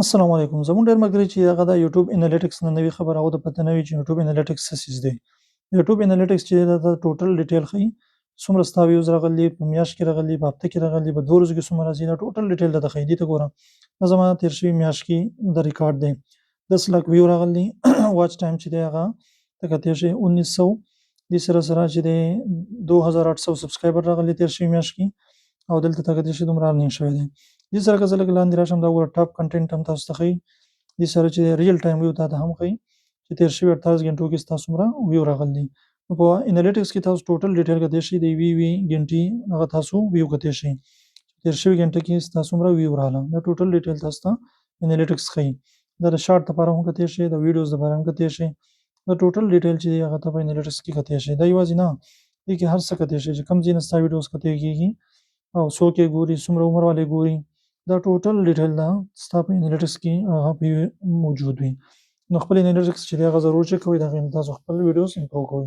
السلام علیکم. زموږ ډېر ملګري چې هغه د یوټیوب انالیټکس نه نوې خبره هغو ته پته نه وي چې یوټیوب انالیټکس څه څیز دی. یوټیوب انالیټکس چې دی دا د ټوټل ډیټیل ښيي، څومره ستا ویوز راغلي، په میاشت کې راغلي، په هفته کې راغلي، په 2 ورځو کې څومره راځي، دا ټوټل ډیټیل درته ښيي. دې ته ګوره، دا زما تېر شوي میاشت کې د ریکارډ دی. 10 لک ویو راغلي واچ ټایم چې دی هغه لکه تېر شوی 1900 دې سره چې دی 2800 سبسکرایبر راغلي تېر شوي میاشت کې، او دلته ته کتلی شي دومره ارنینګ شوی دی. دې سره که زه لږ لاندې راشم دا وګوره ټاپ کنټینټ هم تاسو ته ښيي. دې سره چې ریل ټایم ویو تاته هم ښيي چې تېر شوي 48 غنټو کې ستا څومره ویو راغلي دي. نو په انالیټکس کې تاسو ټوټل ډیټیل کتلی شئ د یوې غنټې هغه تاسو ویو کتلی شئ. تېر شوي غنټه کې ستا څومره ویو راغله، دا ټوټل ډیټیل تاسو ته انالیټکس ښيي. دا د شارټ لپاره هم کتلی شئ، د ویډیوز لپاره هم کتلی شئ. دا ټوټل ډیټیل چې دی هغه ته په انالیټکس کې کتلی شئ. دا یوازې نه، دې کې هر څه کتلی شئ چې کوم ځای نه ستا ویډیوز کتل کېږي او څوک یې ګوري، څومره عمر والے ګوري. دا ټوټل ډیټیل دا ستا په انالیټکس کې هغه موجود وي. نو خپل انالیټکس چې دی هغه ضرور چک کوئ، د هغې نه تاسو خپل ویډیوز امپروو کوئ.